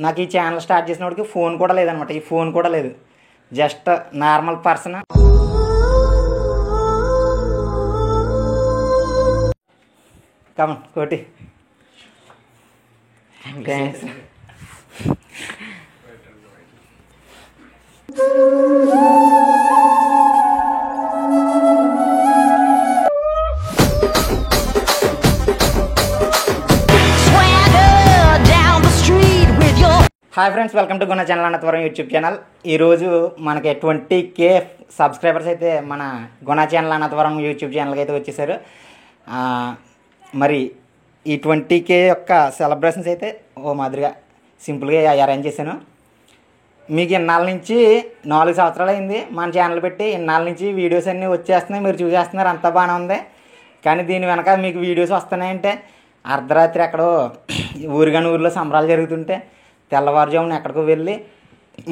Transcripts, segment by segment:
నాకు ఈ channel start చేసినప్పటికి phone కూడా లేదనమాట. ఈ ఫోన్ కూడా లేదు, just normal person. Come on Koti. Thanks. Hi friends, welcome to Guna channel Anantavaram YouTube channel. ఈరోజు మనకి 20K సబ్స్క్రైబర్స్ అయితే మన గుణ ఛానల్ అనంతవరం యూట్యూబ్ ఛానల్కి అయితే వచ్చేసారు. మరి ఈ 20K యొక్క సెలబ్రేషన్స్ అయితే ఓ మాదిరిగా సింపుల్గా అరేంజ్ చేశాను. మీకు ఇన్నాళ్ళ నుంచి 4 సంవత్సరాలు అయింది మన ఛానల్ పెట్టి. ఇన్నాళ్ళ నుంచి వీడియోస్ అన్నీ వచ్చేస్తున్నాయి, మీరు చూసేస్తున్నారు, అంతా బాగానే ఉంది. కానీ దీని వెనక మీకు వీడియోస్ వస్తున్నాయంటే అర్ధరాత్రి ఎక్కడో ఊరిగాని ఊరిలో సంబరాలు జరుగుతుంటే తెల్లవారుజామున ఎక్కడికో వెళ్ళి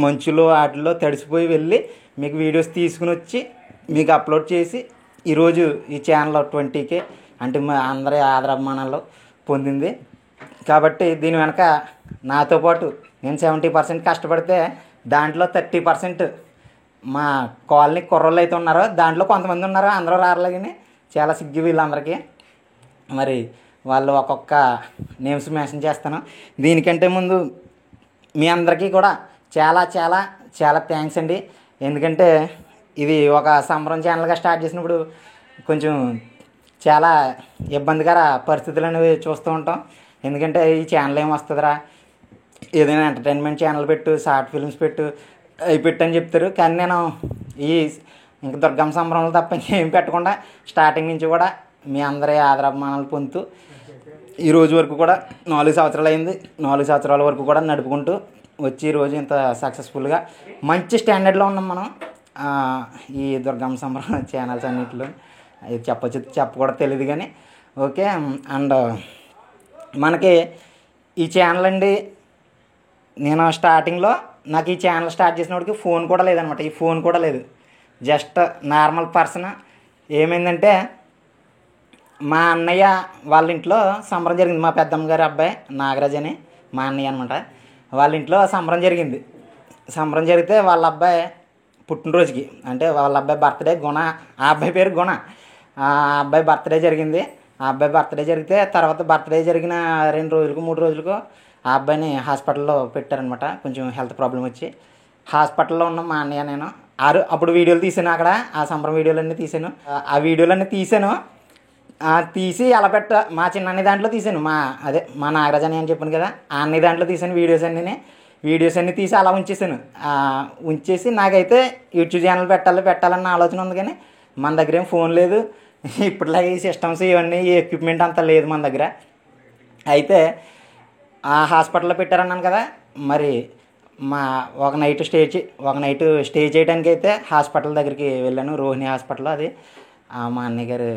మంచులో వాటిల్లో తడిసిపోయి వెళ్ళి మీకు వీడియోస్ తీసుకుని వచ్చి మీకు అప్లోడ్ చేసి ఈరోజు ఈ ఛానల్ 20K అంటే మా అందరి ఆదరాభిమానాలు పొందింది. కాబట్టి దీని వెనక నాతో పాటు నేను 70% కష్టపడితే దాంట్లో 30% మా కాలనీ కుర్రోళ్ళు అయితే ఉన్నారో దాంట్లో కొంతమంది ఉన్నారో, అందరూ రారలే కానీ చాలా సిగ్గు వీళ్ళందరికీ. మరి వాళ్ళు ఒక్కొక్క నేమ్స్ మెన్షన్ చేస్తాను. దీనికంటే ముందు మీ అందరికీ కూడా చాలా చాలా చాలా థ్యాంక్స్ అండి. ఎందుకంటే ఇది ఒక సంబరం ఛానల్గా స్టార్ట్ చేసినప్పుడు కొంచెం చాలా ఇబ్బందికర పరిస్థితులు అనేవి చూస్తూ ఉంటాం. ఎందుకంటే ఈ ఛానల్ ఏం వస్తుందిరా, ఏదైనా ఎంటర్టైన్మెంట్ ఛానల్ పెట్టు, షార్ట్ ఫిల్మ్స్ పెట్టు, అవి పెట్టు అని చెప్తారు. కానీ నేను ఈ ఇంకా దుర్గమ్మ సంబరంలో తప్ప ఇంకేం పెట్టకుండా స్టార్టింగ్ నుంచి కూడా మీ అందరి ఆదరాభిమానాలు పొందుతూ ఈ రోజు వరకు కూడా 4 సంవత్సరాలు అయింది. 4 సంవత్సరాల వరకు కూడా నడుపుకుంటూ వచ్చి ఈరోజు ఇంత సక్సెస్ఫుల్గా మంచి స్టాండర్డ్లో ఉన్నాం మనం ఈ దుర్గమ్మ సంబరం ఛానల్స్ అన్నింటిలో. ఇది చెప్పకూడదు తెలియదు కానీ ఓకే. అండ్ మనకి ఈ ఛానల్ అండి, నేను స్టార్టింగ్లో నాకు ఈ ఛానల్ స్టార్ట్ చేసినప్పటికి ఫోన్ కూడా లేదనమాట. ఈ ఫోన్ కూడా లేదు, జస్ట్ నార్మల్ పర్సన్. ఏమైందంటే మా అన్నయ్య వాళ్ళ ఇంట్లో సంబరం జరిగింది. మా పెద్దమ్మ గారి అబ్బాయి నాగరాజ్ అని మా అన్నయ్య అనమాట. వాళ్ళ ఇంట్లో సంబరం జరిగింది. సంబరం జరిగితే వాళ్ళ అబ్బాయి పుట్టినరోజుకి, అంటే వాళ్ళ అబ్బాయి బర్త్డే, గుణ, ఆ అబ్బాయి పేరు గుణ. ఆ అబ్బాయి బర్త్డే జరిగింది. ఆ అబ్బాయి బర్త్డే జరిగితే తర్వాత బర్త్డే జరిగిన 2 రోజులకు 3 రోజులకు ఆ అబ్బాయిని హాస్పిటల్లో పెట్టారనమాట. కొంచెం హెల్త్ ప్రాబ్లం వచ్చి హాస్పిటల్లో ఉన్నాం మా అన్నయ్య నేను. అప్పుడు వీడియోలు తీసాను, అక్కడ ఆ సంబరం వీడియోలన్నీ తీసాను. ఆ వీడియోలన్నీ తీసి అలా మా చిన్న దాంట్లో తీసాను. మా నాగరాజ్ అని చెప్పాను కదా, ఆ అన్నయ్య దాంట్లో తీసాను వీడియోస్ అన్నీ తీసి అలా ఉంచేసి నాకైతే యూట్యూబ్ ఛానల్ పెట్టాలన్న ఆలోచన ఉంది. కానీ మన దగ్గర ఏం ఫోన్ లేదు, ఇప్పటిలాగే ఈ సిస్టమ్స్ ఇవన్నీ ఈ ఎక్విప్మెంట్ అంతా లేదు మన దగ్గర. అయితే ఆ హాస్పిటల్లో పెట్టారన్నాను కదా, మరి ఒక నైట్ స్టే చేయడానికి అయితే హాస్పిటల్ దగ్గరికి వెళ్ళాను. రోహిణి హాస్పిటల్, అది మా అన్నయ్య గారు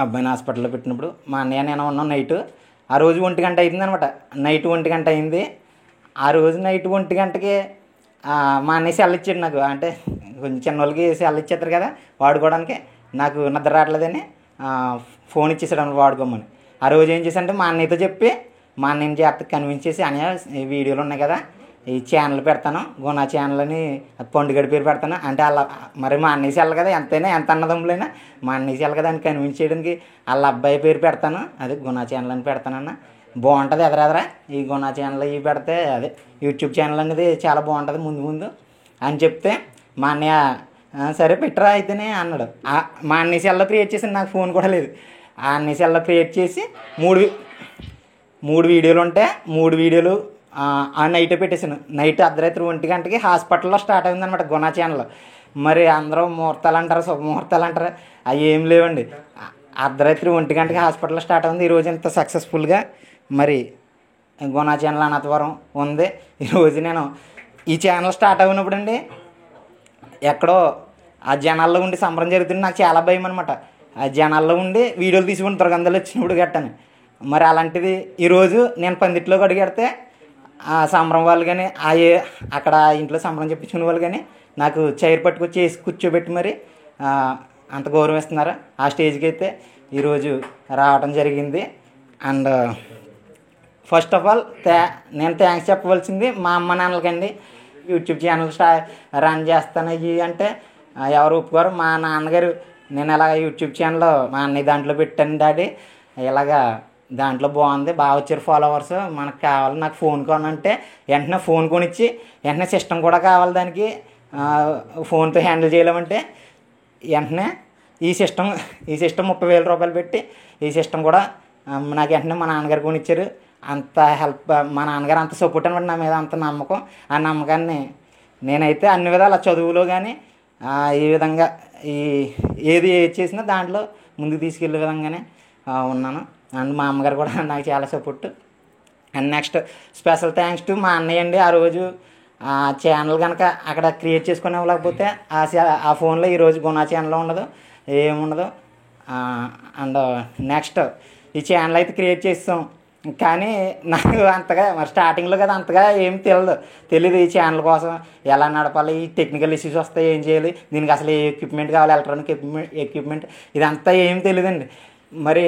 అబ్బాయిని హాస్పిటల్లో పెట్టినప్పుడు మా అన్నయ్య నేను ఉన్నాం. నైట్ ఆ రోజు 1 గంట అయిందనమాట. నైట్ 1 గంట అయింది. ఆ రోజు నైట్ 1 గంటకి మా అన్నయ్య సెల్ ఇచ్చాడు నాకు. అంటే కొంచెం చిన్నోళ్ళకి సెల్ ఇచ్చేస్తారు కదా వాడుకోవడానికి. నాకు నిద్ర రావట్లేదని ఫోన్ ఇచ్చేసాడు అన్నమాట వాడుకోమని. ఆ రోజు ఏం చేశానంటే మా అన్నయ్యతో చెప్పి మా అన్నయ్యని జాగ్రత్తగా కన్విన్స్ చేసి, అన్నయ్య వీడియోలు ఉన్నాయి కదా, ఈ ఛానల్ పెడతాను, గుణ ఛానల్ అని పండుగడి పేరు పెడతాను అంటే అలా. మరి మా అన్నయ్య సెల్ కదా, ఎంత అన్నదమ్ములైనా మా అన్నయ్య సెల్ కదా అని కన్విన్స్ చేయడానికి వాళ్ళ అబ్బాయి పేరు పెడతాను, అదే గుణ ఛానల్ అని పెడతానన్న. బాగుంటుంది ఎదరెదరా ఈ గుణ ఛానల్ ఇవి పెడితే, అదే యూట్యూబ్ ఛానల్ అనేది చాలా బాగుంటుంది ముందు అని చెప్తే మా అన్నయ్య సరే పెట్టరా అయితేనే అన్నాడు. మా అన్నయ్య సెల్లో క్రియేట్ చేసి, నాకు ఫోన్ కూడా లేదు. ఆ అన్నయ్య సెల్లో క్రియేట్ చేసి 3 వీడియోలు ఉంటే 3 వీడియోలు ఆ నైటే పెట్టేసాను. నైట్ అర్ధరాత్రి 1 గంటకి హాస్పిటల్లో స్టార్ట్ అయిందనమాట గుణ ఛానల్. మరి అందరూ ముహూర్తాలు అంటారు, శుభముహూర్తాలు అంటారు, అవి ఏం లేవండి. అర్ధరాత్రి 1 గంటకి హాస్పిటల్లో స్టార్ట్ అయింది. ఈరోజు ఇంత సక్సెస్ఫుల్గా మరి గుణ ఛానల్ అనంతవరం ఉంది. ఈరోజు నేను ఈ ఛానల్ స్టార్ట్ అయినప్పుడు అండి ఎక్కడో ఆ జనాల్లో ఉండి సంబరం జరుగుతుంది, నాకు చాలా భయం అనమాట. ఆ జనాల్లో ఉండి వీడియోలు తీసుకుని దుర్గంధాలు వచ్చినప్పుడు గట్టని. మరి అలాంటిది ఈరోజు నేను పందిట్లోకి అడిగెడితే ఆ సంబరం వాళ్ళు కానీ అక్కడ ఇంట్లో సంబరం చెప్పించుకునే వాళ్ళు కానీ నాకు చైర్ పట్టుకొచ్చి కూర్చోబెట్టి మరి అంత గౌరవిస్తున్నారు. ఆ స్టేజ్కి అయితే ఈరోజు రావడం జరిగింది. అండ్ ఫస్ట్ ఆఫ్ ఆల్ నేను థ్యాంక్స్ చెప్పవలసింది మా అమ్మ నాన్నలకండి. యూట్యూబ్ ఛానల్ రన్ చేస్తాను ఇవి అంటే ఎవరు ఒప్పుకోరు. మా నాన్నగారు నేను ఇలాగ యూట్యూబ్ ఛానల్ మా అన్నయ్య దాంట్లో పెట్టాను డాడీ, ఇలాగా దాంట్లో బాగుంది, బాగా వచ్చారు ఫాలోవర్స్, మనకు కావాలి, నాకు ఫోన్ కొనంటే వెంటనే ఫోన్ కొనిచ్చి వెంటనే సిస్టమ్ కూడా కావాలి దానికి, ఫోన్తో హ్యాండిల్ చేయలేమంటే వెంటనే ఈ సిస్టమ్ 30,000 రూపాయలు పెట్టి ఈ సిస్టమ్ కూడా నాకు వెంటనే మా నాన్నగారు కొనిచ్చారు. అంత హెల్ప్, మా నాన్నగారు అంత సపోర్ట్ అనమాట నా మీద, అంత నమ్మకం. ఆ నమ్మకాన్ని నేనైతే అన్ని విధాలు చదువులో కానీ ఈ విధంగా ఏది చేసినా దాంట్లో ముందుకు తీసుకెళ్ళే విధంగానే ఉన్నాను. అండ్ మా అమ్మగారు కూడా నాకు చాలా support. And next special thanks to మా అన్నయ్య అండి. ఆ రోజు ఛానల్ కనుక అక్కడ క్రియేట్ చేసుకునే లేకపోతే ఆ ఫోన్లో ఈరోజు గుణా ఛానల్ ఉండదు, ఏముండదు. అండ్ నెక్స్ట్ ఈ ఛానల్ అయితే క్రియేట్ చేస్తాం, కానీ నాకు అంతగా మరి స్టార్టింగ్లో కదా అంతగా ఏం తెలియదు ఈ ఛానల్ కోసం ఎలా నడపాలి, ఈ టెక్నికల్ ఇష్యూస్ వస్తాయి, ఏం చేయాలి, దీనికి అసలు ఏ ఎక్విప్మెంట్ కావాలి, ఎలక్ట్రానిక్ ఎక్విప్మెంట్ ఇదంతా ఏం తెలియదండి. మరి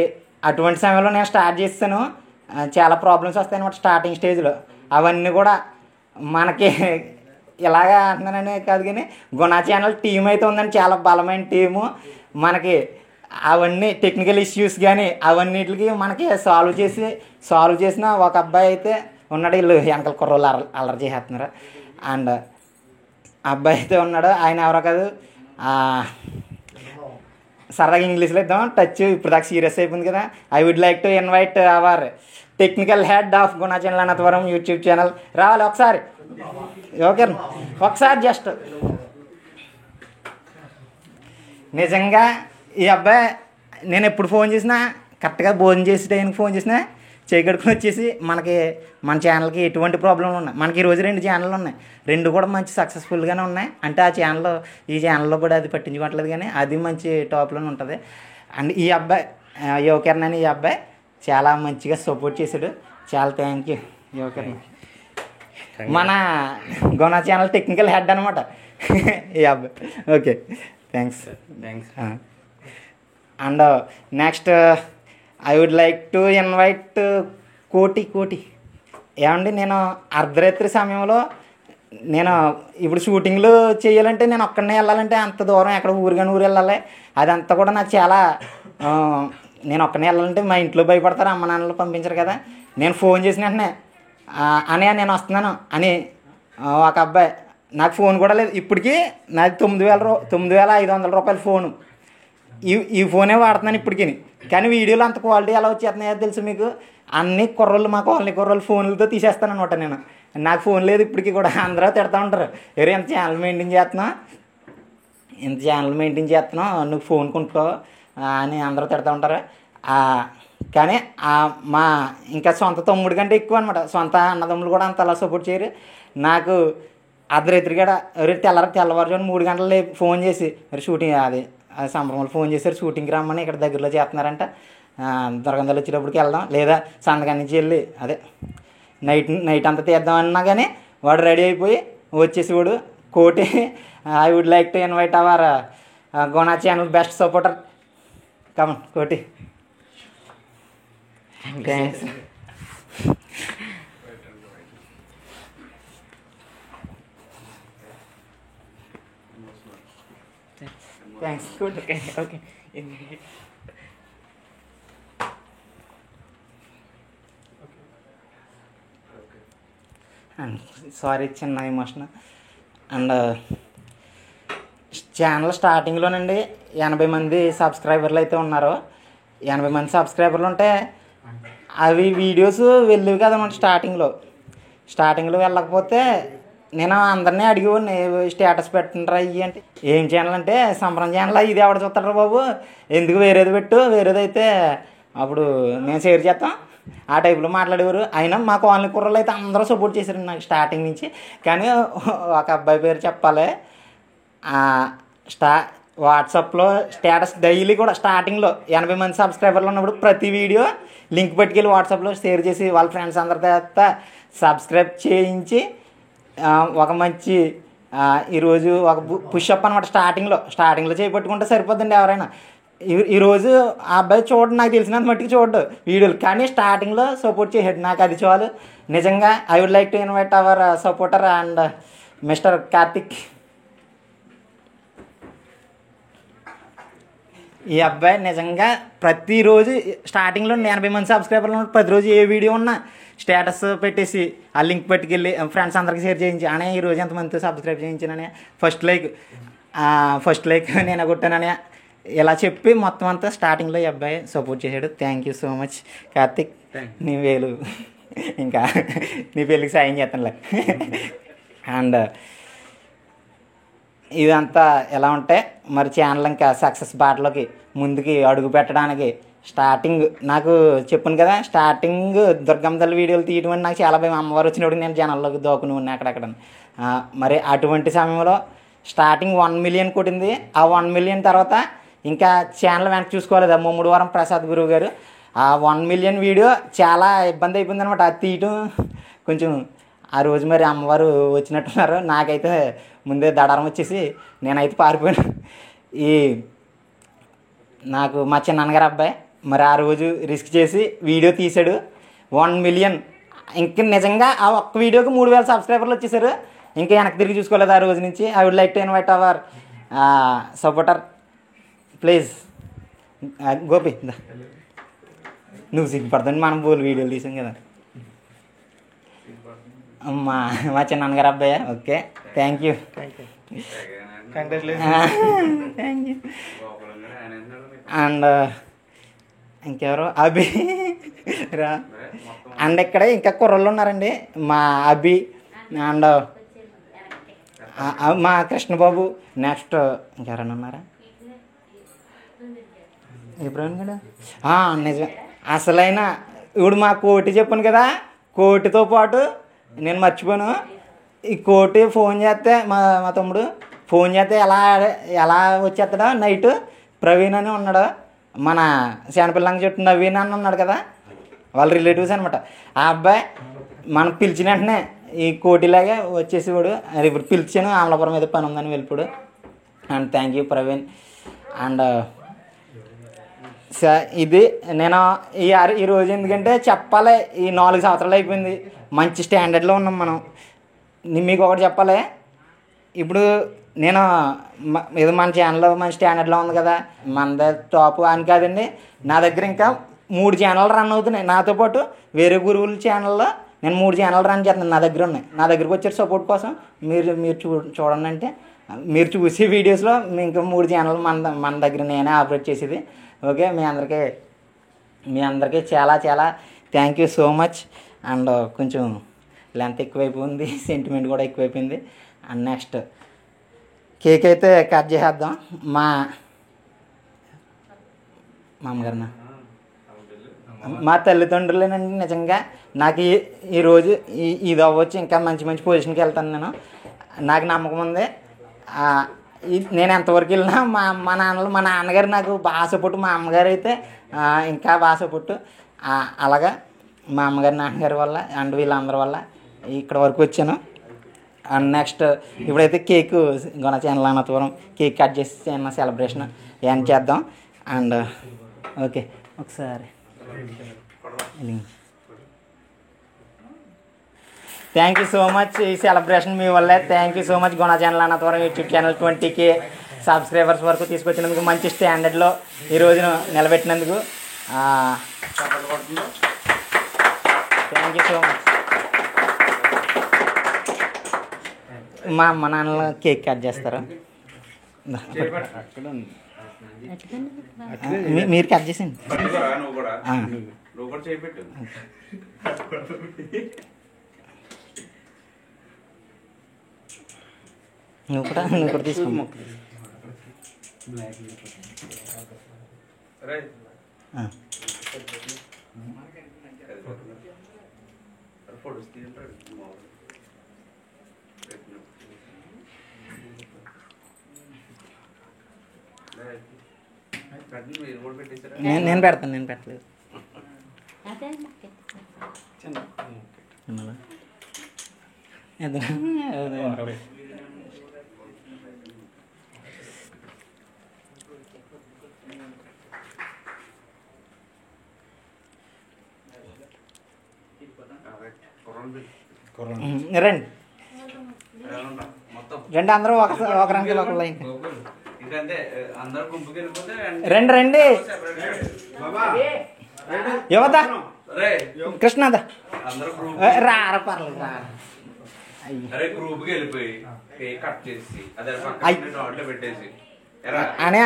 అటువంటి సమయంలో నేను స్టార్ట్ చేస్తాను, చాలా ప్రాబ్లమ్స్ వస్తాయి అన్నమాట స్టార్టింగ్ స్టేజ్లో. అవన్నీ కూడా మనకి ఇలాగా అంటున్నాననే కాదు కానీ గుణా ఛానల్ టీం అయితే ఉందండి, చాలా బలమైన టీము. మనకి అవన్నీ టెక్నికల్ ఇష్యూస్ కానీ అవన్నిటికి మనకి సాల్వ్ చేసిన ఒక అబ్బాయి అయితే ఉన్నాడు. వీళ్ళు వెనకాల కుర్రోళ్ళు అల్లరి చేసేస్తున్నారు. అండ్ అబ్బాయి అయితే ఉన్నాడు, ఆయన ఎవరో కాదు, సరదాగా ఇంగ్లీష్లో ఇద్దాం టచ్, ఇప్పుడు దాకా సీరియస్ అయిపోయింది కదా. I would like to invite our technical head of Guna channel Anantavaram YouTube channel. రావాలి ఒకసారి, ఓకే ఒకసారి జస్ట్. నిజంగా ఈ అబ్బాయి నేను ఎప్పుడు ఫోన్ చేసినా కరెక్ట్గా భోజనం చేసే టైంకి ఫోన్ చేసినా చేయగడుకుని వచ్చేసి మన ఛానల్కి ఎటువంటి ప్రాబ్లంలు ఉన్నాయి. మనకి ఈరోజు 2 ఛానళ్ళు ఉన్నాయి, 2 కూడా మంచి సక్సెస్ఫుల్గానే ఉన్నాయి. అంటే ఈ ఛానల్లో కూడా అది పట్టించుకోవట్లేదు కానీ అది మంచి టాప్లోనే ఉంటుంది. అండ్ ఈ అబ్బాయి యువకరణ్ అని ఈ అబ్బాయి చాలా మంచిగా సపోర్ట్ చేశాడు. చాలా థ్యాంక్ యూ యువకరణ్. మన గుణా ఛానల్ టెక్నికల్ హెడ్ అనమాట ఈ అబ్బాయి. Okay thanks. And next I would like to invite Koti. ఏమండి, నేను అర్ధరాత్రి సమయంలో నేను ఇప్పుడు షూటింగ్లు చేయాలంటే నేను ఒక్కడనే వెళ్ళాలంటే అంత దూరం ఎక్కడ ఊరు వెళ్ళాలి, అదంతా కూడా నాకు చాలా, నేను ఒక్కడనే వెళ్ళాలంటే మా ఇంట్లో భయపడతారు, అమ్మ నాన్నలు పంపించరు కదా. నేను ఫోన్ చేసిన వెంటనే అనే నేను వస్తున్నాను అని ఒక అబ్బాయి, నాకు ఫోన్ కూడా లేదు ఇప్పటికీ, నాది 9,500 రూపాయల ఫోను. ఈ ఫోనే వాడుతున్నాను ఇప్పటికీ, కానీ వీడియోలు అంత క్వాలిటీ ఎలా వచ్చేస్తున్నాయో తెలుసు మీకు. అన్ని కుర్రోళ్ళు, మా కాలనీ కుర్రోళ్ళు ఫోన్లతో తీసేస్తాను అనమాట నేను. నాకు ఫోన్ లేదు ఇప్పటికీ కూడా. అందరూ తిడతా ఉంటారు, ఎవరు ఎంత ఛానల్ మెయింటైన్ చేస్తున్నావు, నువ్వు ఫోన్ కొనుక్కో అని అందరూ తిడతా ఉంటారు. కానీ మా ఇంకా సొంత తమ్ముడు కంటే ఎక్కువ అనమాట, సొంత అన్నదమ్ములు కూడా అంత అలా సపోర్ట్ చేయరు. నాకు అర్ధరాత్రి కూడా తెల్లవారుజామున 3 గంటలు ఫోన్ చేసి షూటింగ్ అది సంబరంలో ఫోన్ చేశారు, షూటింగ్కి రమ్మని ఇక్కడ దగ్గరలో చేస్తున్నారంట, దొరకందలు వచ్చేటప్పటికి వెళ్దాం, లేదా సందకాడి నుంచి వెళ్ళి అదే నైట్ అంతా తీద్దామన్నా కానీ వాడు రెడీ అయిపోయి వచ్చేసేవాడు. Koti, I would like to invite our Guna channel best supporter. Come on Koti. Thanks. Thanks. Okay and sorry చిన్న ఎమోషన్. అండ్ ఛానల్ స్టార్టింగ్లోనండి 80 మంది సబ్స్క్రైబర్లు అయితే ఉన్నారు. 80 మంది సబ్స్క్రైబర్లు ఉంటే అవి వీడియోస్ వెళ్ళేవి కదన్నమాట. స్టార్టింగ్లో వెళ్ళకపోతే నేను అందరినీ అడిగేవాడిని, స్టేటస్ పెట్టండిరా ఇవి అంటే. ఏం ఛానల్ అంటే సంబరం ఛానల్, ఇది ఎవడ చూస్తారా బాబు, ఎందుకు వేరేది పెట్టు, వేరేది అయితే అప్పుడు మేము షేర్ చేస్తాం, ఆ టైప్లో మాట్లాడేవారు. అయినా మా కాలనీ కుర్రలు అయితే అందరూ సపోర్ట్ చేశారు నాకు స్టార్టింగ్ నుంచి. కానీ ఒక అబ్బాయి పేరు చెప్పాలి, వాట్సాప్లో స్టేటస్ డైలీ కూడా స్టార్టింగ్లో 80 మంది సబ్స్క్రైబర్లు ఉన్నప్పుడు ప్రతి వీడియో లింక్ పట్టుకెళ్ళి వాట్సాప్లో షేర్ చేసి వాళ్ళ ఫ్రెండ్స్ అందరి తర్వాత సబ్స్క్రైబ్ చేయించి ఒక మంచి ఈరోజు ఒక పుషప్ అనమాట. స్టార్టింగ్లో చేపట్టుకుంటే సరిపోద్దండి ఎవరైనా. ఈరోజు ఆ అబ్బాయి చూడండి, నాకు తెలిసినంత మట్టుకు చూడడు వీడియోలు, కానీ స్టార్టింగ్లో సపోర్ట్ చేసాడు. నాకు అది చాలు నిజంగా. I would like to invite our supporter and mister Karthik. ఈ అబ్బాయి నిజంగా ప్రతిరోజు స్టార్టింగ్లో 80 మంది సబ్స్క్రైబర్లు ఉన్న ప్రతిరోజు ఏ వీడియో ఉన్నా స్టేటస్ పెట్టేసి ఆ లింక్ పట్టుకెళ్ళి ఫ్రెండ్స్ అందరికి షేర్ చేయించి అనే ఈరోజు ఎంతమందితో సబ్స్క్రైబ్ చేయించానని, ఫస్ట్ లైక్ నేను కొట్టానని ఇలా చెప్పి మొత్తం అంతా స్టార్టింగ్లో ఈ అబ్బాయి సపోర్ట్ చేశాడు. Thank you so much Karthik. నీ వేలు ఇంకా నీ పెళ్ళికి సాయం చేస్తానులే. అండ్ ఇదంతా ఎలా ఉంటే మరి ఛానల్ ఇంకా సక్సెస్ బాటలోకి ముందుకి అడుగు పెట్టడానికి స్టార్టింగ్ నాకు చెప్పాను కదా, స్టార్టింగ్ దుర్గమ్మ తల్లి వీడియోలు తీయడం అని నాకు చాలా భయం. అమ్మవారు వచ్చినప్పుడు నేను జనాల్లోకి దోకుని ఉన్నా అక్కడక్కడ. మరి అటువంటి సమయంలో స్టార్టింగ్ 1 మిలియన్ కొట్టింది. ఆ 1 మిలియన్ తర్వాత ఇంకా ఛానల్ వెనక్కి చూసుకోలేదు. ముమ్మడివారం ప్రసాద్ గురువు గారు ఆ 1 మిలియన్ వీడియో చాలా ఇబ్బంది అయిపోయింది అనమాట. అది తీయటం కొంచెం ఆ రోజు మరి అమ్మవారు వచ్చినట్టున్నారు. నాకైతే ముందే దడారం వచ్చేసి నేనైతే పారిపోయాను. నాకు మా చిన్నగారు అబ్బాయి మరి ఆ రోజు రిస్క్ చేసి వీడియో తీశాడు. 1 మిలియన్ ఇంక నిజంగా ఆ ఒక్క వీడియోకి 3000 సబ్స్క్రైబర్లు వచ్చేసారు. ఇంకా వెనక్కి తిరిగి చూసుకోలేదు ఆ రోజు నుంచి. I would like to invite our supporter please. Gopi నువ్వు సిగ్గుపడతాను, మనం బోల్ వీడియోలు తీసాం కదా. మా చిన్నగారు అబ్బాయి. Okay, thank you. Thank you. And ఇంకెవరు అభి రా. అండ్ ఇక్కడ ఇంకా కుర్రోళ్ళు ఉన్నారండి, మా అభి అండ్ మా కృష్ణబాబు. నెక్స్ట్ ఇంకెవరైనా ఉన్నారా? ఇబ్రాహిం గడు. నిజమే, అసలైన ఇప్పుడు మా కోటి చెప్పాను కదా, కోటితో పాటు నేను మర్చిపోయాను. ఈ కోటి ఫోన్ చేస్తే మా తమ్ముడు ఫోన్ చేస్తే ఎలా వచ్చేస్తాడో నైట్ ప్రవీణ్ అని ఉన్నాడు, మన శానపిల్లంగా చెట్టు నవీన్ అని ఉన్నాడు కదా, వాళ్ళ రిలేటివ్స్ అనమాట. ఆ అబ్బాయి మనం పిలిచిన వెంటనే ఈ కోటిలాగే వచ్చేసేవాడు. అది ఇప్పుడు పిలిచాను, అమలాపురం ఏదో పని ఉందని వెళ్ళిపోడు. And thank you Praveen. And ఇది నేను ఈరోజు ఎందుకంటే చెప్పాలి, ఈ 4 సంవత్సరాలు అయిపోయింది, మంచి స్టాండర్డ్లో ఉన్నాం మనం. మీకు ఒకటి చెప్పాలి, ఇప్పుడు నేను ఏదో మన ఛానల్లో మంచి స్టాండర్డ్లో ఉంది కదా, మనదే టాప్ అని కాదండి. నా దగ్గర ఇంకా 3 ఛానల్ రన్ అవుతున్నాయి. నాతో పాటు వేరే గురువుల ఛానల్లో నేను 3 ఛానల్ రన్ చేస్తున్నాను. నా దగ్గర ఉన్నాయి. నా దగ్గరకు వచ్చారు సపోర్ట్ కోసం. మీరు చూడండి అంటే మీరు చూసే వీడియోస్లో ఇంకా 3 ఛానల్ మన దగ్గర నేనే ఆపరేట్ చేసేది. ఓకే, మీ అందరికీ చాలా చాలా thank you so much. And కొంచెం లెంత్ ఎక్కువైపోయింది, సెంటిమెంట్ కూడా ఎక్కువైపోయింది. అండ్ నెక్స్ట్ కేక్ అయితే కట్ చేసేద్దాం. మా అమ్మగారినా మా తల్లిదండ్రులేనండి. నిజంగా నాకు ఈరోజు ఇది అవ్వచ్చు, ఇంకా మంచి మంచి పొజిషన్కి వెళ్తాను నేను. నాకు నమ్మకం ఉంది. నేను ఎంతవరకు వెళ్ళినా మా నాన్నగారు నాకు బాగా సపోర్టు, మా అమ్మగారు అయితే ఇంకా బాగా సపోర్టు. అలాగా మా అమ్మగారు నాన్నగారి వల్ల అండ్ వీళ్ళందరి వల్ల ఇక్కడ వరకు వచ్చాను. అండ్ నెక్స్ట్ ఇప్పుడైతే cake Guna channel Anantapur cake cut చేసి చిన్న సెలబ్రేషన్ ఏం చేద్దాం. అండ్ ఓకే, ఒకసారి థ్యాంక్ యూ సో మచ్. ఈ సెలబ్రేషన్ మీ వల్లే. Thank you so much. Guna channel Anantapur YouTube channel 20K subscribers వరకు తీసుకొచ్చినందుకు, మంచి స్టాండర్డ్లో ఈ రోజున నిలబెట్టినందుకు థ్యాంక్ యూ సో మచ్. మా అమ్మ నాన్నలు కేక్ కట్ చేస్తారు, మీరు కట్ చేసింది. నువ్వు కూడా తీసుకో. నేను పెడతాను, నేను పెట్టలేదు. రండి రండి అందరూ ఒక రంగులు ఒక లైన్ రండి రండి యువత కృష్ణదా రారా పర్లేదు అనే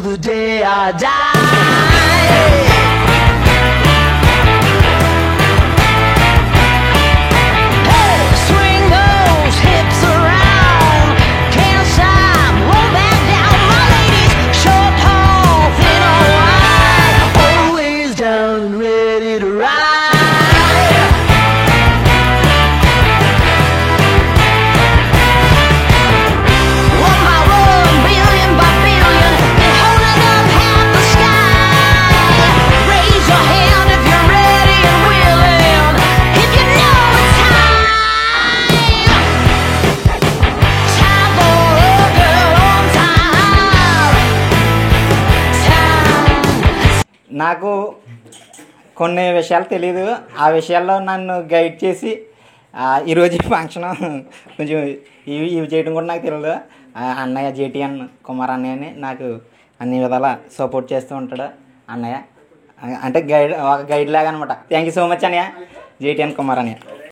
the day I die. Hey, swing those hips around, can't stop, roll back down. My ladies, short, tall, thin or wide, always down and ready to ride. One by one, billion by billion. నాకు కొన్ని విషయాలు తెలియదు, ఆ విషయాల్లో నన్ను guide చేసి ఈరోజు function కొంచెం ఇవి చేయడం కూడా నాకు తెలియదు. అన్నయ్య జేటీఎన్ కుమార్ అన్నయ్య అని నాకు అన్ని విధాలా సపోర్ట్ చేస్తూ ఉంటాడు అన్నయ్య, అంటే ఒక గైడ్ లాగా అనమాట. థ్యాంక్ యూ సో మచ్ అన్నయ్య జేటీఎన్ కుమార్ అన్నయ్య.